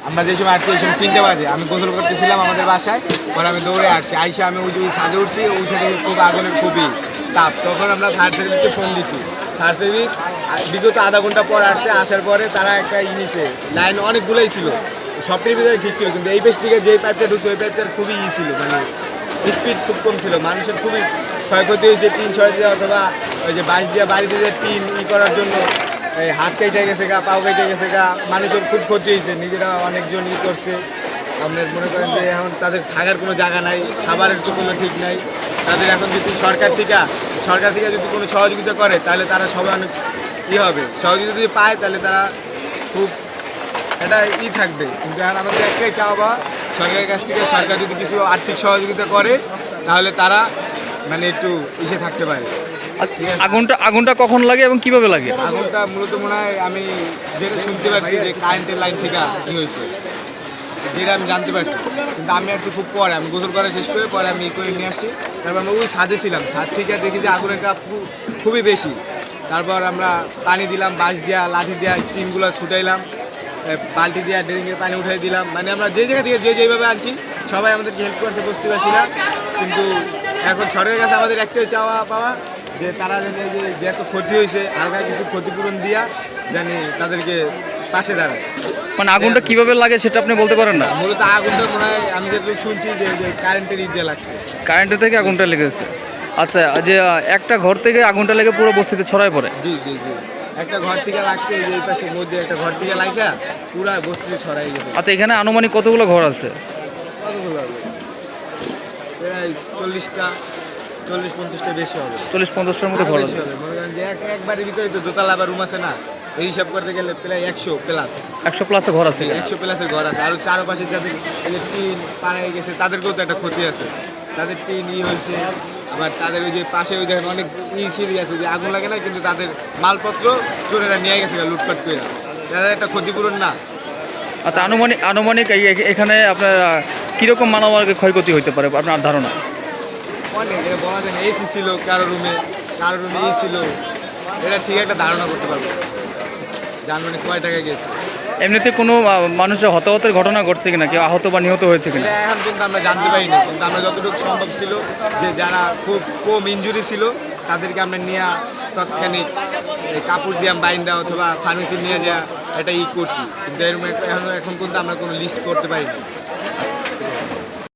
আমরা যে সময় আসছি এই সময় 3টে বাজে, আমি গোসল করতেছিলাম আমাদের বাসায়, পরে আমি দৌড়ে আসছি, আইসা আমি ওই যে ছাদে উঠছি, ওই থেকে খুব আগুনের খুবই তাপ। তখন আমরা ফায়ার সার্ভিসকে ফোন দিচ্ছি, ফায়ার সার্ভিস বিগত আধা ঘন্টা পর আসছে, আসার পরে তারা একটা নিছে, লাইন অনেকগুলোই ছিল, সবটির ভিতরে ঠিক ছিল, কিন্তু এই পেছ থেকে যে পাইপটা ঢুকছে ওই পাইপটার খুবই ছিল, মানে স্পিড খুব কম ছিল, মানুষের খুবই ক্ষয়ক্ষতি হয়েছে। টিন সরে দেওয়া অথবা ওই যে বাঁশ দিয়ে বাড়িতে যে টিন করার জন্য এই হাত কেটে গেছে গা, পাও কেটে গেছে গা, মানুষের খুব ক্ষতি হয়েছে, নিজেরা অনেকজন করছে। আপনার মনে করেন যে এখন তাদের থাকার কোনো জায়গা নাই, খাবারের তো কোনো ঠিক নাই। তাদের এখন যদি সরকার থেকে যদি কোনো সহযোগিতা করে তাহলে তারা সবাই অনেক হবে, সহযোগিতা যদি পায় তাহলে তারা খুব এটা থাকবে। কিন্তু এখন আমাদের একটাই চাওয়া, সরকারের কাছ থেকে সরকার যদি কিছু আর্থিক সহযোগিতা করে তাহলে তারা মানে একটু থাকতে পারে। আগুনটা কখন লাগে এবং কিভাবে লাগে? আগুনটা মূলত মনে হয় আমি যেটা শুনতে পারছি যে কারেন্টের লাইন থেকে হয়েছে, যেটা আমি জানতে পারছি, কিন্তু আমি আসছি খুব পরে, আমি গোসল করা শেষ করে পরে আমি করে নিয়ে আসছি। তারপর আমরা ওই ছাদে ছিলাম, ছাদ থেকে দেখি যে আগুনের তাপ খুবই বেশি। তারপর আমরা পানি দিলাম, বাঁশ দিয়া লাঠি দিয়া টিনগুলো ছুটাইলাম, বালতি দিয়া ড্রেনিংয়ের পানি উঠাই দিলাম, মানে আমরা যে জায়গা থেকে যেভাবে আনছি সবাই আমাদেরকে হেল্প করছে বস্তিবাসীরা। কিন্তু এখন সরকারের কাছে আমাদের একটাই চাওয়া পাওয়া যে তারা জানি যে এত ক্ষতি হয়েছে হালকা কিছু ক্ষতিপূরণ দিয়া জানি তাদেরকে পাশে দাঁড়ায়। মানে আগুনটা কিভাবে লাগে সেটা আপনি বলতে পারেন না? মূলত আগুনটা মনে হয় আমি যেটুকু শুনছি যে কারেন্টের দিয়ে লাগছে, কারেন্টের থেকে আগুনটা লেগেছে। আচ্ছা, যে একটা ঘর থেকে আগুনটা লেগে পুরো বস্তিতে ছড়ায় পড়ে? জি জি জি, একটা ঘর থেকে লাগছে, এই পাশের মধ্যে একটা ঘর থেকে লাগা পুরা বস্তিতে ছড়াই গেছে। আচ্ছা, এখানে আনুমানিক কতগুলো ঘর আছে? কতগুলো হবে? প্রায় 40-50টা বেশি হবে। 40-50টার মতো ঘর আছে। মনে করেন যে একবারের ভিতরে তো দোতলা বা রুম আছে না, এই হিসাব করতে গেলে প্রায় 100 প্লাসে ঘর আছে। 100 প্লাসের ঘর আছে। আর চারপাশে যাদের টিন পাড়ায় গেছে তাদেরকেও তো একটা ক্ষতি আছে, তাদের টিন হয়েছে। আবার তাদের ওই যে পাশে ওই দেখেন অনেক সিঁড়ি আছে, যে আগুন লাগে না কিন্তু তাদের মালপত্র চোরেরা নিয়ে গেছে লুটপাট করে, তাদের একটা ক্ষতিপূরণ না। আচ্ছা, আনুমানিক এখানে আপনার কীরকম মানবাধিকার ক্ষয়ক্ষতি হতে পারে আপনার ধারণা? অনেক, এটা বলা যায় না। এসি ছিল কারো রুমে ই ছিল, এটা ঠিক একটা ধারণা করতে পারবো যানবাহনে কয় টাকা গেছে। এমনিতে কোনো মানুষের হতাহতের ঘটনা ঘটছে কিনা, কেউ আহত বা নিহত হয়েছে কিনা? এখন কিন্তু আমরা জানতে পারি না, কিন্তু আমরা যতটুকু সম্ভব ছিল যে যারা খুব কম ইনজুরি ছিল তাদেরকে আমরা নিয়ে তৎক্ষণিক কাপড় দিয়ে বাইন্দা অথবা ফার্মেসি নিয়ে যাওয়া এটা করছি, কিন্তু এখন পর্যন্ত আমরা কোনো লিস্ট করতে পারি না।